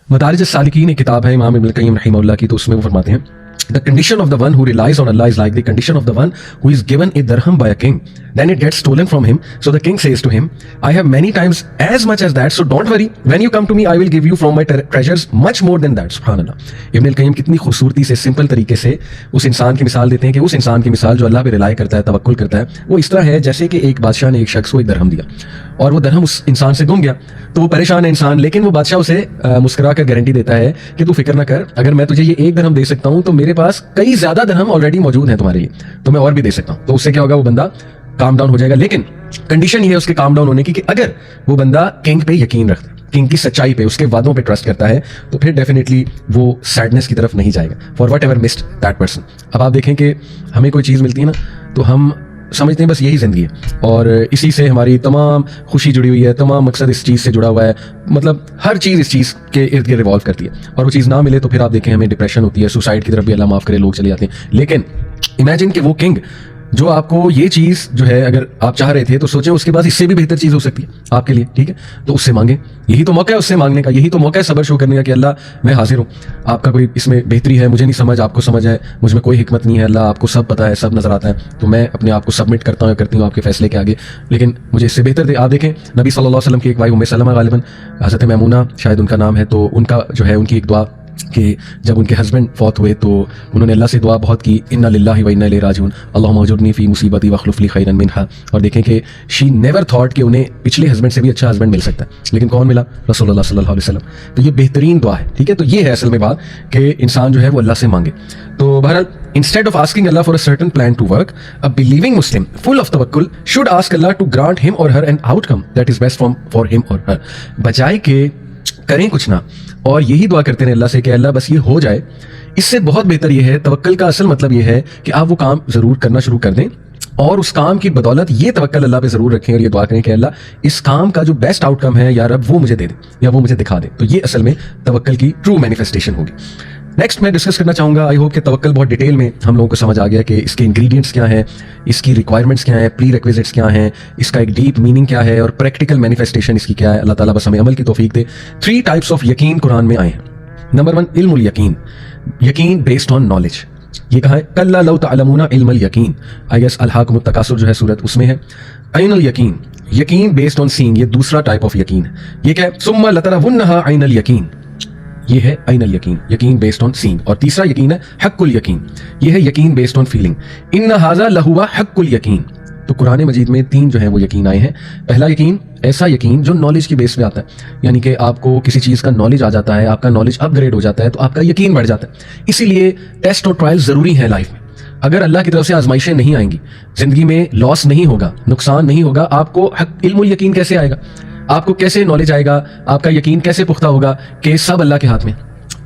मदारिज अस्सालिकीन एक किताब है इमाम इब्न क़य्यिम रहमहुल्लाह की, तो उसमें वो फरमाते हैं The condition of the one who relies on Allah is like the condition of the one who is given a dirham by a king. Then it gets stolen from him. So the king says to him, I have many times as much as that, so don't worry. When you come to me, I will give you from my treasures much more than that. Subhanallah. Ibn al-Qayyim कितनी खूबसूरती से, simple तरीके से उस इंसान की मिसाल देते हैं कि उस इंसान की मिसाल जो अल्लाह पे रिलाई करता है, तवक्कुल करता है, वो इस तरह है जैसे कि एक बादशाह ने एक शख्स को एक दरहम दिया और वो दरहम उस इंसान से गुम गया, तो वो परेशान है इंसान, लेकिन वो बादशाह उसे मुस्कुरा कर गारंटी देता है कि तू फिक्र ना कर, अगर मैं तुझे ये एक दरहम दे सकता हूँ तो मेरे पास कई ज्यादा दरहम ऑलरेडी मौजूद हैं तुम्हारे लिए, तो मैं और भी दे सकता हूँ। तो उससे क्या होगा, वो बंदा काम डाउन हो जाएगा। लेकिन कंडीशन ये है उसके काम डाउन होने की कि अगर वो बंदा किंग पे यकीन रखता है, किंग की सच्चाई पे, उसके वादों पे ट्रस्ट करता है, तो फिर डेफिनेटली वो सैडनेस की तरफ नहीं जाएगा for what ever missed that person. अब आप देखें कि हमें कोई चीज़ मिलती है ना, तो हम समझते हैं बस यही ज़िंदगी है और इसी से हमारी तमाम खुशी जुड़ी हुई है, तमाम मकसद इस चीज़ से जुड़ा हुआ है, मतलब हर चीज़ इस चीज़ के इर्द गिर्द रिवॉल्व करती है, और वो चीज़ ना मिले तो फिर आप देखें हमें डिप्रेशन होती है, सुसाइड की तरफ भी अल्लाह माफ़ करे लोग चले जाते हैं। लेकिन इमेजिन कि वो किंग जो आपको ये चीज़ जो है अगर आप चाह रहे थे तो सोचें उसके बाद इससे भी बेहतर चीज़ हो सकती है आपके लिए, ठीक है, तो उससे मांगे, यही तो मौका है उससे मांगने का, यही तो मौका है सब्र शो करने का कि अल्लाह मैं हाजिर हूँ, आपका कोई इसमें बेहतरी है, मुझे नहीं समझ, आपको समझ है, मुझ में कोई हिकमत नहीं है, अल्लाह आपको सब पता है, सब नजर आता है, तो मैं अपने आप को सबमिट करता हूँ, करती हूँ आपके फैसले के आगे, लेकिन मुझे इससे बेहतर दे। आप देखें नबी सल्लल्लाहु अलैहि वसल्लम की एक वाइफ उम्मे सलमा, गालिबन हज़रत मैमूना शायद उनका नाम है, तो उनका जो है उनकी एक दुआ कि जब उनके हस्बैंड फौत हुए तो उन्होंने अल्लाह से दुआ बहुत की, इन्ना लिल्लाहि व इन्ना इलैहि राजिऊन, अल्लाहुम्मा अजुरनी फी मुसीबती वख्लुफ ली खैरन मिनहा। और देखें कि शी नेवर थॉट कि उन्हें पिछले हस्बैंड से भी अच्छा हस्बैंड मिल सकता है, लेकिन कौन मिला, रसूलुल्लाह सल्लल्लाहु अलैहि वसल्लम। तो ये बेहतरीन दुआ है, ठीक है, तो ये है असल में बात कि इंसान जो है वो अल्लाह से मांगे। तो बहरहाल instead of asking Allah for a certain plan to work, a believing Muslim full of tawakkul should ask Allah to grant him or her an outcome that is best for him or her, बजाय के करें कुछ ना और यही दुआ करते हैं अल्लाह से कि अल्लाह बस ये हो जाए। इससे बहुत बेहतर ये है, तवक्कल का असल मतलब ये है कि आप वो काम जरूर करना शुरू कर दें और उस काम की बदौलत ये तवक्कल अल्लाह पे जरूर रखें और ये दुआ करें कि अल्लाह इस काम का जो बेस्ट आउटकम है या रब वो मुझे दे दे या वो मुझे दिखा दे। तो ये असल में तवक्कल की ट्रू मैनिफेस्टेशन होगी। नेक्स्ट मैं डिस्कस करना चाहूँगा, आई होप कि तवक्कल बहुत डिटेल में हम लोगों को समझ आ गया कि इसके इंग्रेडिएंट्स क्या हैं, इसकी रिक्वायरमेंट्स क्या हैं, प्री रिक्विजिट्स क्या हैं, इसका एक डीप मीनिंग क्या है और प्रैक्टिकल मैनिफेस्टेशन इसकी क्या है। अल्लाह ताला बस हमें अमल की तौफीक दे। 3 टाइप्स ऑफ यकीन कुरान में आए हैं। नंबर 1 इल्मुल यकीन, यकीन बेस्ड ऑन नॉलेज। ये कहा है कल्ला लौ तअलमूना इल्मल यकीन, आई गेस अल्हाकुमुत तकासुर जो है सूरत उसमें है। ऐनुल यकीन, यकीन बेस्ड ऑन सीइंग, ये दूसरा टाइप ऑफ यकीन है। ये क्या है, सुम्मा लतरवुन्नहा ऐनल यकीन, ये है ऐनल यकीन, यकीन बेस्ड ऑन सीइंग। और तीसरा यकीन है हक्कुल यकीन, ये है यकीन बेस्ड ऑन फीलिंग। इन्ना हाजा लहुवा हक्कुल यकीन। तो कुरान मजीद में 3 जो है वो यकीन आए हैं। पहला यकीन ऐसा यकीन जो नॉलेज की बेस पे आता है, यानी कि आपको किसी चीज़ का नॉलेज आ जाता है, आपका नॉलेज अपग्रेड हो जाता है तो आपका यकीन बढ़ जाता है। इसीलिए टेस्ट और ट्रायल ज़रूरी है लाइफ में। अगर अल्लाह की तरफ से आजमाइशें नहीं आएंगी, ज़िंदगी में लॉस नहीं होगा, नुकसान नहीं होगा, आपको इल्मुल यकीन कैसे आएगा, आपको कैसे नॉलेज आएगा, आपका यकीन कैसे पुख्ता होगा कि सब अल्लाह के हाथ में,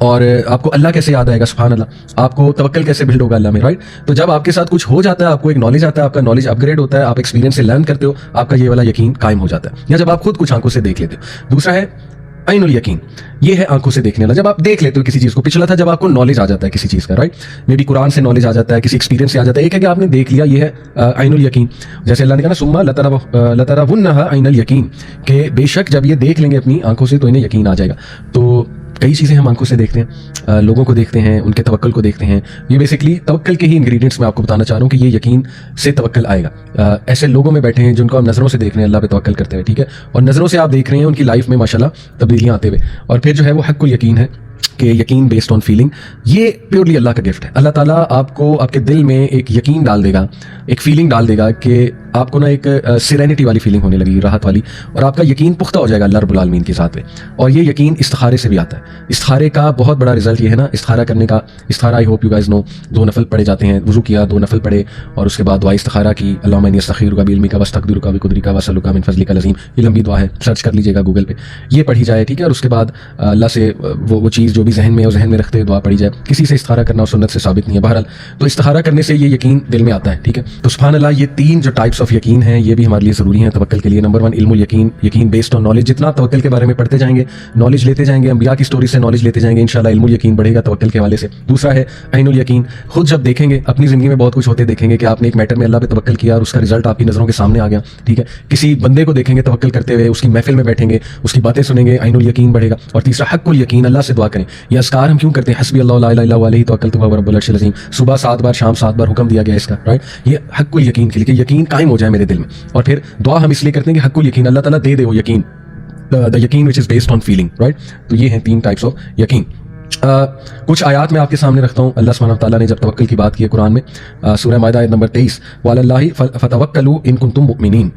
और आपको अल्लाह कैसे याद आएगा, सुभान अल्लाह, आपको तवक्कल कैसे बिल्ड होगा अल्लाह में, राइट। तो जब आपके साथ कुछ हो जाता है, आपको एक नॉलेज आता है, आपका नॉलेज अपग्रेड होता है, आप एक्सपीरियंस से लर्न करते हो, आपका ये वाला यकीन कायम हो जाता है, या जब आप खुद कुछ आंखों से देख लेते हो। दूसरा है ऐनुल यकीन, ये है आंखों से देखने वाला, जब आप देख लेते हो किसी चीज़ को। पिछला था जब आपको नॉलेज आ जाता है किसी चीज़ का, राइट, मे बी कुरान से नॉलेज आ जाता है, किसी एक्सपीरियंस से आ जाता है। एक है कि आपने देख लिया, ये है ऐनुल यकीन। जैसे अल्लाह ने कहा ना सुम्मा लतरवुन्नहा ऐनल यकीन, कि बेशक जब ये देख लेंगे अपनी आंखों से तो इन्हें यकीन आ जाएगा। तो कई चीज़ें हम आंखों से देखते हैं, लोगों को देखते हैं, उनके तवक्कल को देखते हैं। ये बेसिकली तवक्कल के ही इंग्रेडिएंट्स मैं आपको बताना चाह रहा हूँ कि ये यकीन से तवक्कल आएगा। ऐसे लोगों में बैठे हैं जिनको हम नज़रों से देख रहे हैं अल्लाह पे तवक्कल करते हुए, ठीक है, और नज़रों से आप देख रहे हैं उनकी लाइफ में माशाल्लाह तब्दीलियाँ आते हुए। और फिर जो है वो हक्कुल यकीन है कि यकीन बेस्ड ऑन फीलिंग, ये प्योरली अल्लाह का गिफ्ट है। अल्लाह ताला आपको आपके दिल में एक यकीन डाल देगा, एक फीलिंग डाल देगा कि आपको ना एक सिरेनिटी वाली फीलिंग होने लगी, राहत वाली, और आपका यकीन पुख्ता हो जाएगा अल्लाह रब्बुल आलमीन के साथ में। और ये यकीन इस्तिखारे से भी आता है। इस्तिखारे का बहुत बड़ा रिजल्ट ये है ना, इस्तिखारा करने का, इस्तिखारा I hope you guys know, 2 नफल पढ़े जाते हैं, वुजू किया, 2 नफल पढ़े और उसके बाद दुआ इस्तिखारा की, अल्लाहुम्मा इन्नी अस्तखीरुका बिइल्मिका वअस्तक़दिरुका बिक़ुदरिका वअसअलुका मिन फ़ज़लिका अज़ीम। ये लंबी दुआ है, सर्च कर लीजिएगा गूगल पे, ये पढ़ी जाए, ठीक है। और उसके बाद अल्लाह से वो चीज़ जो بھی ذہن میں اور ذہن میں رکھتے دعا پڑھی جائے. کسی سے استخارہ کرنا اور سنت سے ثابت نہیں ہے. بہرحال تو استخارہ کرنے سے یہ یقین دل میں آتا ہے. ٹھیک ہے, تو سبحان اللہ یہ 3 جو ٹائپس آف یقین ہیں یہ بھی ہمارے لیے ضروری ہیں توکل کے لیے. نمبر 1 علم الیقین, یقین بیسڈ آن نالج. جتنا آپ توکل کے بارے میں پڑھتے جائیں گے, نالج لیتے جائیں گے, انبیاء کی سٹوری سے نالج لیتے جائیں گے, انشاءاللہ علم الیقین بڑھے گا توکل کے حوالے سے. دوسرا ہے عین الیقین, خود جب دیکھیں گے اپنی زندگی میں بہت کچھ ہوتے دیکھیں گے کہ آپ نے ایک میٹر میں اللہ پہ توکل کیا اور اس کا رزلٹ آپ کی نظروں کے سامنے آ گیا. ٹھیک ہے, کسی بندے کو دیکھیں گے توکل کرتے ہوئے, اس کی محفل میں بیٹھیں گے, اس کی باتیں سنیں گے, عین الیقین بڑھے گا. اور تیسرا حق الیقین, اللہ سے دعا کریں. یہ اذکار ہم کیوں کرتے ہیں؟ حسبی اللہ لا الہ الا هو علیہ توکلت وهو رب العرش العظیم. صبح 7 بار, شام 7 بار حکم دیا گیا اس کا, رائٹ. یہ حق الیقین کے لیے کہ یقین قائم ہو جائے میرے دل میں. اور پھر دعا ہم اس لیے کرتے ہیں کہ حق الیقین اللہ تعالیٰ دے دے وہ یقین, the یقین which is based on feeling, right. تو یہ ہیں 3 ٹائپس آف یقین. کچھ آیات میں آپ کے سامنے رکھتا ہوں. اللہ سبحانہ و تعالیٰ نے جب توکل کی بات کی ہے قرآن میں, سورہ مائدہ آیت نمبر 23, وعلی اللہ فتوکلوا ان کنتم مؤمنین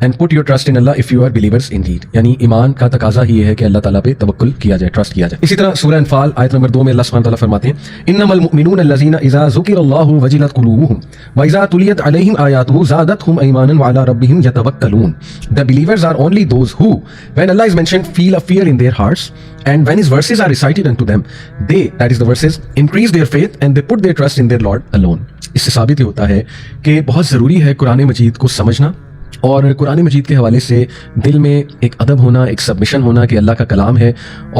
and put your trust in Allah if you are believers indeed. یعنی ایمان کا تقاضا ہی ہے کہ اللہ تعالیٰ پہ توکل کیا جائے, ٹرسٹ کیا جائے. اسی طرح سورہ انفال آیت نمبر 2 میں اللہ سبحانہ و تعالیٰ فرماتے ہیں انما المؤمنون الذین اذا ذکر اللہ وجلت قلوبهم واذا تلیت علیہم آیاتہ زادتہم ایمانا وعلی ربہم یتوکلون. The believers are only those who, when Allah is mentioned, feel a fear in their hearts, and when His verses are recited unto them, they, that is the verses, increase their faith and they put their trust in their Lord alone. اس سے ثابت یہ ہوتا ہے کہ بہت ضروری ہے قرآن مجید کو سمجھنا اور قرآن مجید کے حوالے سے دل میں ایک ادب ہونا, ایک سبمیشن ہونا کہ اللہ کا کلام ہے,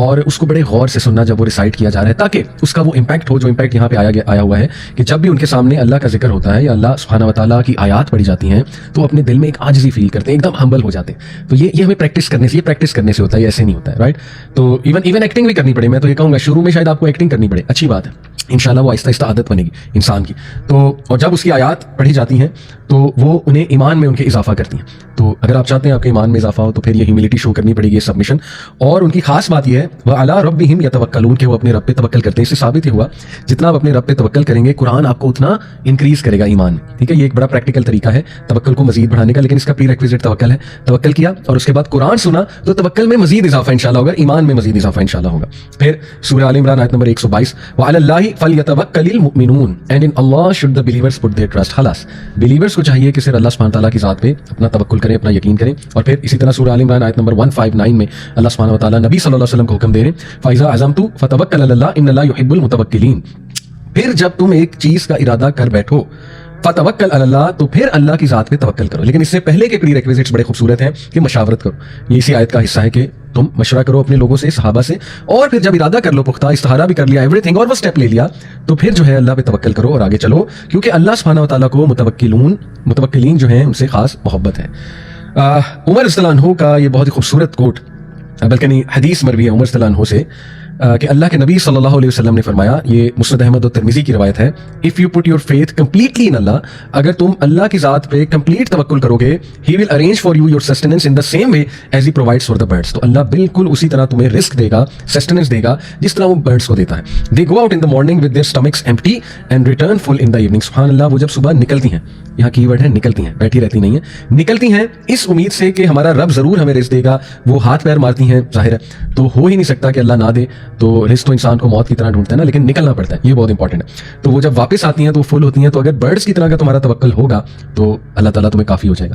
اور اس کو بڑے غور سے سننا جب وہ ریسائٹ کیا جا رہا ہے, تاکہ اس کا وہ امپیکٹ ہو جو امپیکٹ یہاں پہ آیا ہوا ہے کہ جب بھی ان کے سامنے اللہ کا ذکر ہوتا ہے یا اللہ سبحانہ و تعالیٰ کی آیات پڑھی جاتی ہیں تو اپنے دل میں ایک عاجزی فیل کرتے ہیں, ایک دم ہمبل ہو جاتے ہیں. تو یہ ہمیں پریکٹس کرنے سے ہوتا ہے, یہ ایسے نہیں ہوتا ہے, رائٹ. تو ایون ایکٹنگ بھی کرنی پڑے. میں تو یہ کہوں گا شروع میں شاید آپ کو ایکٹنگ کرنی پڑے, اچھی بات ہے, انشاءاللہ وہ آہستہ آہستہ عادت بنے گی انسان کی. تو اور جب اس کی آیات پڑھی جاتی ہیں تو وہ انہیں ایمان میں ان کے اضافہ کرتی ہیں. تو اگر آپ چاہتے ہیں آپ کے ایمان میں اضافہ ہو تو پھر یہ ہیوملٹی شو کرنی پڑے گی, سبمیشن. اور ان کی خاص بات یہ ہے وَعَلَىٰ رَبِّهِمْ يَتَوَكَّلُونَ کہ وہ اپنے رب پہ توکل کرتے ہیں. اس سے ثابت یہ ہوا جتنا آپ اپنے رب پہ توکل کریں گے قرآن آپ کو اتنا انکریز کرے گا ایمان میں. ٹھیک ہے, یہ ایک بڑا پریکٹیکل طریقہ ہے توکل کو مزید بڑھانے کا, لیکن اس کا پری ریکویزٹ توکل ہے. توکل کیا اور اس کے بعد قرآن سنا تو توکل میں مزید اضافہ انشاءاللہ ہوگا, ایمان میں مزید اضافہ انشاءاللہ ہوگا. پھر سورہ آل عمران آیت نمبر 122 وَعَلَى اللَّهِ فَلْيَتَوَكَّلِ الْمُؤْمِنُونَ and in Allah should the believers put their trust. خلاص بلیورز کو چاہیے کہ صرف اللہ سبحانہ تعالیٰ کی ذات پہ اپنا توکل کریں, اپنا یقین کریں. اور پھر اسی طرح سورہ آل عمران آیت نمبر 159 میں اللہ سبحانہ و تعالیٰ نبی صلی اللہ علیہ وسلم کو حکم دے رہے ہیں فَإِذَا عَزَمْتُ فَتَوَكَّلْ عَلَى اللَّهِ إِنَّ اللَّهَ يُحِبُّ الْمُتَوَكِّلِينَ. پھر جب تم ایک چیز کا ارادہ کر بیٹھو فتوکل علی اللہ تو پھر اللہ کی ذات پہ توکل کرو. لیکن اس سے پہلے کے پری ریکویزٹس بڑے خوبصورت ہیں کہ مشاورت کرو. یہ اسی آیت کا حصہ ہے کہ تم مشورہ کرو اپنے لوگوں سے, صحابہ سے, اور پھر جب ارادہ کر لو پختہ, استخارہ بھی کر لیا, ایوری تھنگ, اور وہ اسٹیپ لے لیا, تو پھر جو ہے اللہ پہ توکل کرو اور آگے چلو, کیونکہ اللہ سبحانہ و تعالیٰ کو متوکلین جو ہیں ان سے خاص محبت ہے. عمر رضی اللہ عنہ کا یہ بہت ہی خوبصورت کوٹ, بلکہ نہیں حدیث مروی ہے عمر رضی اللہ عنہ سے کہ اللہ کے نبی صلی اللہ علیہ وسلم نے فرمایا, یہ مسند احمد و ترمذی کی روایت ہے, if you put your faith completely in Allah, اگر تم اللہ کی ذات پہ کمپلیٹ توکل کرو گے, he will arrange for you your sustenance in the same way as he provides for the birds. تو اللہ بالکل اسی طرح تمہیں رزق دے گا, سسٹیننس دے گا جس طرح وہ برڈس کو دیتا ہے. They go out in the morning with their stomachs empty and return full in the evening. سبحان اللہ, وہ جب صبح نکلتی ہیں, یہاں کی ورڈ ہے نکلتی ہیں, بیٹھی رہتی نہیں ہیں, نکلتی ہیں اس امید سے کہ ہمارا رب ضرور ہمیں رزق دے گا. وہ ہاتھ پیر مارتی ہیں, ظاہر ہے تو ہو ہی نہیں سکتا کہ اللہ نہ دے, تو رزق تو انسان کو موت کی طرح ڈھونڈتا ہے نا, لیکن نکلنا پڑتا ہے, یہ بہت انپورٹنٹ ہے. تو وہ جب واپس آتی ہیں تو فل ہوتی ہیں. تو اگر برڈس کی طرح کا تمہارا توکل ہوگا تو اللہ تعالیٰ تمہیں کافی ہو جائے گا.